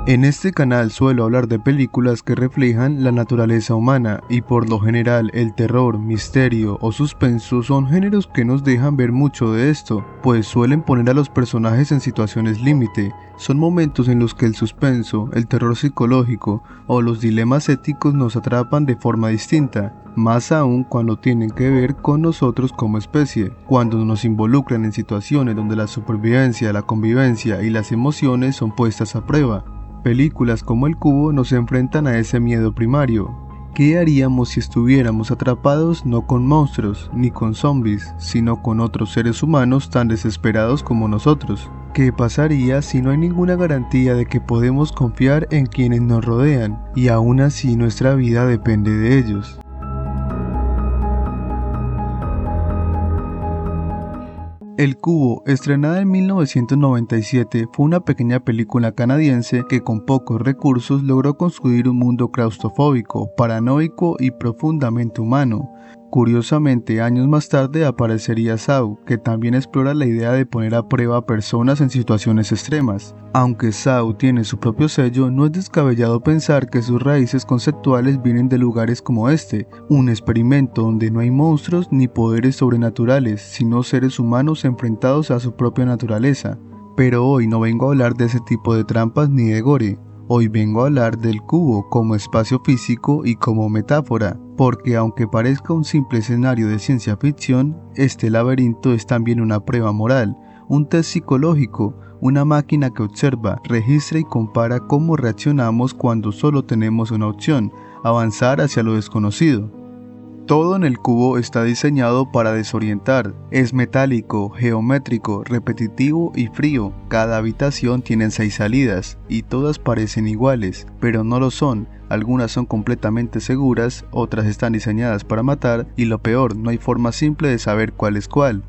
En este canal suelo hablar de películas que reflejan la naturaleza humana y por lo general el terror, misterio o suspenso son géneros que nos dejan ver mucho de esto, pues suelen poner a los personajes en situaciones límite. Son momentos en los que el suspenso, el terror psicológico o los dilemas éticos nos atrapan de forma distinta, más aún cuando tienen que ver con nosotros como especie, cuando nos involucran en situaciones donde la supervivencia, la convivencia y las emociones son puestas a prueba. Películas como El Cubo nos enfrentan a ese miedo primario. ¿Qué haríamos si estuviéramos atrapados no con monstruos ni con zombies, sino con otros seres humanos tan desesperados como nosotros? ¿Qué pasaría si no hay ninguna garantía de que podemos confiar en quienes nos rodean y aún así nuestra vida depende de ellos? El Cubo, estrenada en 1997, fue una pequeña película canadiense que con pocos recursos logró construir un mundo claustrofóbico, paranoico y profundamente humano. Curiosamente, años más tarde aparecería Saw, que también explora la idea de poner a prueba a personas en situaciones extremas. Aunque Saw tiene su propio sello, no es descabellado pensar que sus raíces conceptuales vienen de lugares como este, un experimento donde no hay monstruos ni poderes sobrenaturales, sino seres humanos enfrentados a su propia naturaleza. Pero hoy no vengo a hablar de ese tipo de trampas ni de gore. Hoy vengo a hablar del cubo como espacio físico y como metáfora, porque aunque parezca un simple escenario de ciencia ficción, este laberinto es también una prueba moral, un test psicológico, una máquina que observa, registra y compara cómo reaccionamos cuando solo tenemos una opción, avanzar hacia lo desconocido. Todo en el cubo está diseñado para desorientar. Es metálico, geométrico, repetitivo y frío. Cada habitación tiene 6 salidas y todas parecen iguales, pero no lo son. Algunas son completamente seguras, otras están diseñadas para matar y lo peor, no hay forma simple de saber cuál es cuál.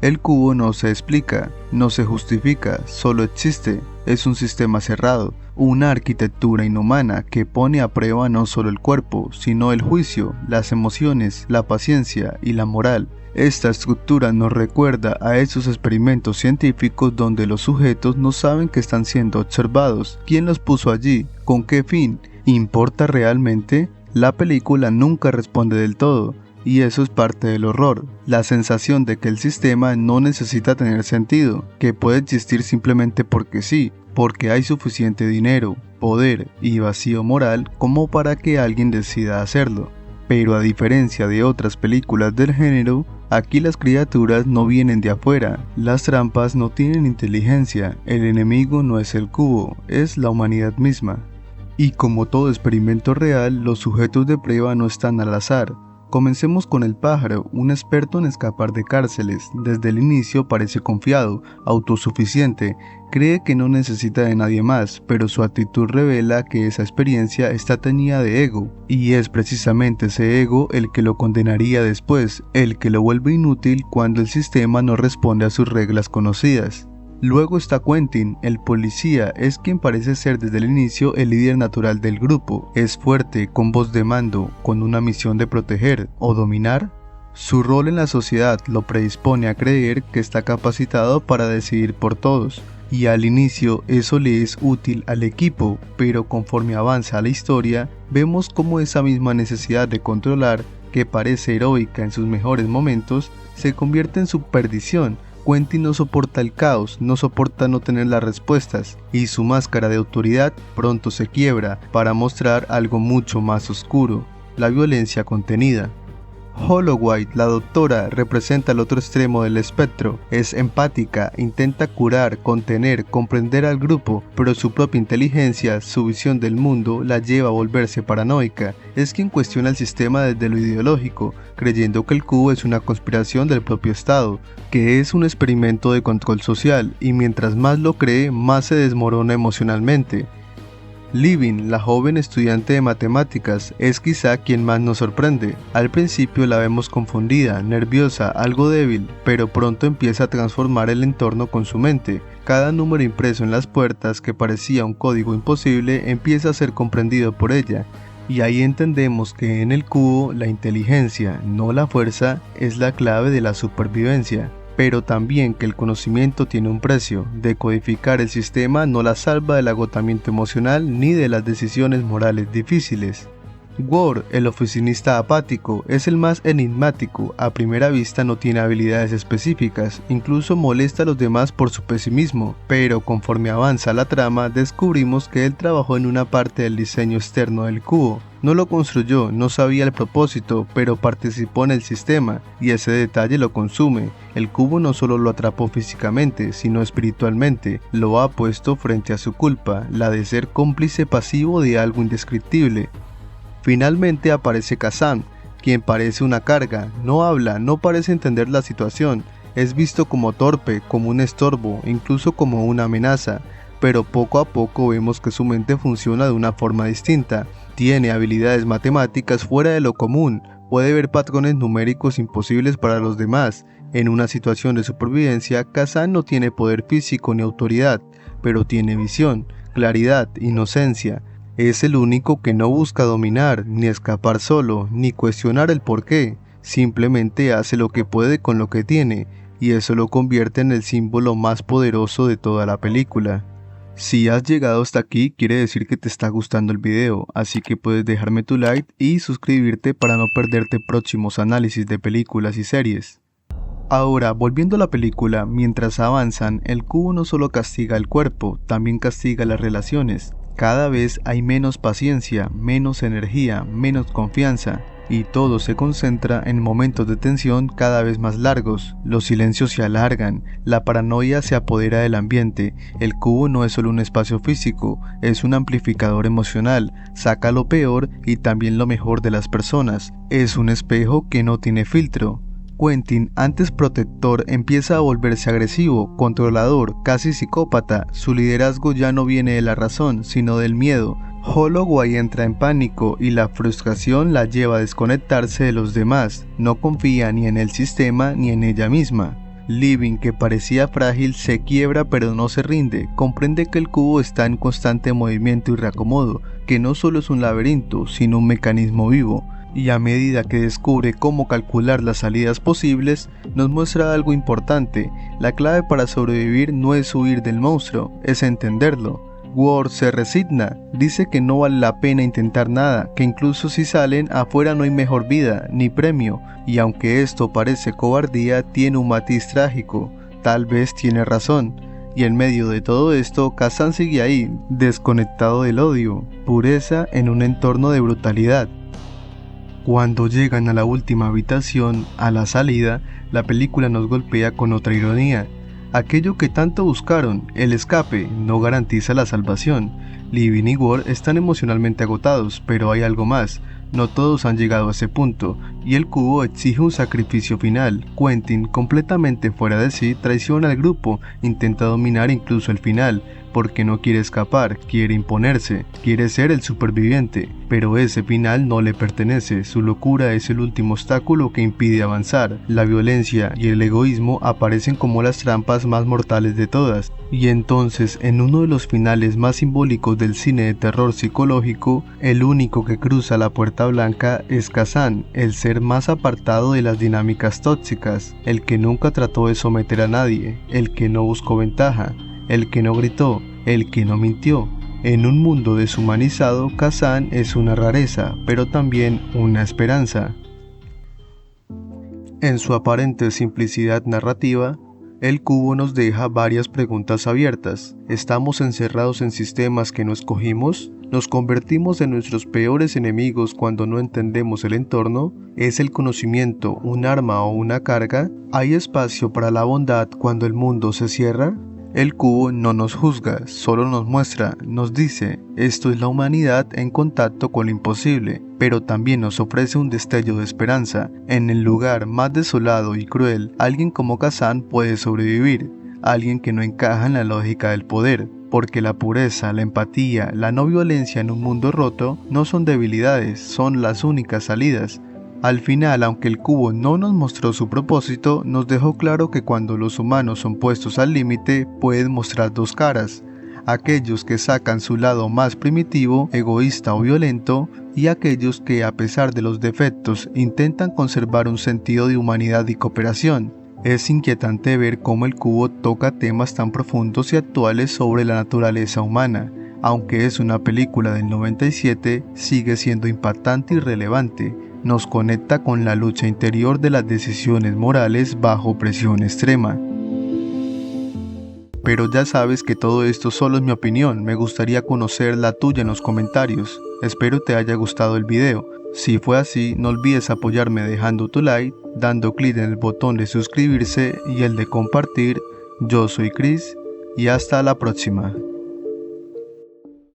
El cubo no se explica, no se justifica, solo existe. Es un sistema cerrado, una arquitectura inhumana que pone a prueba no solo el cuerpo, sino el juicio, las emociones, la paciencia y la moral. Esta estructura nos recuerda a esos experimentos científicos donde los sujetos no saben que están siendo observados. ¿Quién los puso allí? ¿Con qué fin? ¿Importa realmente? La película nunca responde del todo. Y eso es parte del horror, la sensación de que el sistema no necesita tener sentido, que puede existir simplemente porque sí, porque hay suficiente dinero, poder y vacío moral como para que alguien decida hacerlo. Pero a diferencia de otras películas del género, aquí las criaturas no vienen de afuera, las trampas no tienen inteligencia, el enemigo no es el cubo, es la humanidad misma. Y como todo experimento real, los sujetos de prueba no están al azar. Comencemos con el pájaro, un experto en escapar de cárceles. Desde el inicio parece confiado, autosuficiente, cree que no necesita de nadie más, pero su actitud revela que esa experiencia está teñida de ego, y es precisamente ese ego el que lo condenaría después, el que lo vuelve inútil cuando el sistema no responde a sus reglas conocidas. Luego está Quentin, el policía, es quien parece ser desde el inicio el líder natural del grupo, es fuerte, con voz de mando, con una misión de proteger o dominar. Su rol en la sociedad lo predispone a creer que está capacitado para decidir por todos, y al inicio eso le es útil al equipo, pero conforme avanza la historia, vemos cómo esa misma necesidad de controlar, que parece heroica en sus mejores momentos, se convierte en su perdición. Quentin no soporta el caos, no soporta no tener las respuestas, y su máscara de autoridad pronto se quiebra para mostrar algo mucho más oscuro, la violencia contenida. Holloway, la doctora, representa el otro extremo del espectro. Es empática, intenta curar, contener, comprender al grupo, pero su propia inteligencia, su visión del mundo, la lleva a volverse paranoica. Es quien cuestiona el sistema desde lo ideológico, creyendo que el cubo es una conspiración del propio Estado, que es un experimento de control social, y mientras más lo cree, más se desmorona emocionalmente. Living, la joven estudiante de matemáticas, es quizá quien más nos sorprende. Al principio la vemos confundida, nerviosa, algo débil, pero pronto empieza a transformar el entorno con su mente. Cada número impreso en las puertas, que parecía un código imposible, empieza a ser comprendido por ella. Y ahí entendemos que en el cubo la inteligencia, no la fuerza, es la clave de la supervivencia. pero también que el conocimiento tiene un precio. Decodificar el sistema no la salva del agotamiento emocional ni de las decisiones morales difíciles. Ward, el oficinista apático, es el más enigmático. A primera vista no tiene habilidades específicas, incluso molesta a los demás por su pesimismo, pero conforme avanza la trama descubrimos que él trabajó en una parte del diseño externo del cubo. No lo construyó, no sabía el propósito, pero participó en el sistema, y ese detalle lo consume. El cubo no solo lo atrapó físicamente, sino espiritualmente, lo ha puesto frente a su culpa, la de ser cómplice pasivo de algo indescriptible. Finalmente aparece Kazan, quien parece una carga, no habla, no parece entender la situación, es visto como torpe, como un estorbo, incluso como una amenaza, pero poco a poco vemos que su mente funciona de una forma distinta, tiene habilidades matemáticas fuera de lo común, puede ver patrones numéricos imposibles para los demás. En una situación de supervivencia, Kazan no tiene poder físico ni autoridad, pero tiene visión, claridad, inocencia. Es el único que no busca dominar, ni escapar solo, ni cuestionar el porqué, simplemente hace lo que puede con lo que tiene, y eso lo convierte en el símbolo más poderoso de toda la película. Si has llegado hasta aquí, quiere decir que te está gustando el video, así que puedes dejarme tu like y suscribirte para no perderte próximos análisis de películas y series. Ahora, volviendo a la película, mientras avanzan, el cubo no solo castiga el cuerpo, también castiga las relaciones. Cada vez hay menos paciencia, menos energía, menos confianza, y todo se concentra en momentos de tensión cada vez más largos. Los silencios se alargan, la paranoia se apodera del ambiente. El cubo no es solo un espacio físico, es un amplificador emocional, saca lo peor y también lo mejor de las personas. Es un espejo que no tiene filtro. Quentin, antes protector, empieza a volverse agresivo, controlador, casi psicópata. Su liderazgo ya no viene de la razón, sino del miedo. Holloway entra en pánico y la frustración la lleva a desconectarse de los demás. No confía ni en el sistema ni en ella misma. Living, que parecía frágil, se quiebra pero no se rinde. Comprende que el cubo está en constante movimiento y reacomodo, que no solo es un laberinto, sino un mecanismo vivo. Y a medida que descubre cómo calcular las salidas posibles, nos muestra algo importante. La clave para sobrevivir no es huir del monstruo, es entenderlo. Ward se resigna, dice que no vale la pena intentar nada, que incluso si salen, afuera no hay mejor vida, ni premio, y aunque esto parece cobardía, tiene un matiz trágico. Tal vez tiene razón. Y en medio de todo esto, Kazan sigue ahí, desconectado del odio, pureza en un entorno de brutalidad. Cuando llegan a la última habitación, a la salida, la película nos golpea con otra ironía. Aquello que tanto buscaron, el escape, no garantiza la salvación. Living y Ward están emocionalmente agotados, pero hay algo más. No todos han llegado a ese punto, y el cubo exige un sacrificio final. Quentin, completamente fuera de sí, traiciona al grupo, intenta dominar incluso el final, porque no quiere escapar, quiere imponerse, quiere ser el superviviente, pero ese final no le pertenece, su locura es el último obstáculo que impide avanzar. La violencia y el egoísmo aparecen como las trampas más mortales de todas, y entonces en uno de los finales más simbólicos del cine de terror psicológico, el único que cruza la puerta blanca es Kazan, el ser más apartado de las dinámicas tóxicas, el que nunca trató de someter a nadie, el que no buscó ventaja, el que no gritó, el que no mintió. En un mundo deshumanizado, Kazan es una rareza, pero también una esperanza. En su aparente simplicidad narrativa, el cubo nos deja varias preguntas abiertas. ¿Estamos encerrados en sistemas que no escogimos? ¿Nos convertimos en nuestros peores enemigos cuando no entendemos el entorno? ¿Es el conocimiento un arma o una carga? ¿Hay espacio para la bondad cuando el mundo se cierra? El cubo no nos juzga, solo nos muestra, nos dice, esto es la humanidad en contacto con lo imposible, pero también nos ofrece un destello de esperanza. En el lugar más desolado y cruel, alguien como Kazan puede sobrevivir, alguien que no encaja en la lógica del poder, porque la pureza, la empatía, la no violencia en un mundo roto no son debilidades, son las únicas salidas. Al final, aunque el cubo no nos mostró su propósito, nos dejó claro que cuando los humanos son puestos al límite, pueden mostrar dos caras. Aquellos que sacan su lado más primitivo, egoísta o violento, y aquellos que, a pesar de los defectos, intentan conservar un sentido de humanidad y cooperación. Es inquietante ver cómo el cubo toca temas tan profundos y actuales sobre la naturaleza humana. Aunque es una película del 97, sigue siendo impactante y relevante. Nos conecta con la lucha interior de las decisiones morales bajo presión extrema. Pero ya sabes que todo esto solo es mi opinión, me gustaría conocer la tuya en los comentarios. Espero te haya gustado el video. Si fue así, no olvides apoyarme dejando tu like, dando clic en el botón de suscribirse y el de compartir. Yo soy Chris y hasta la próxima.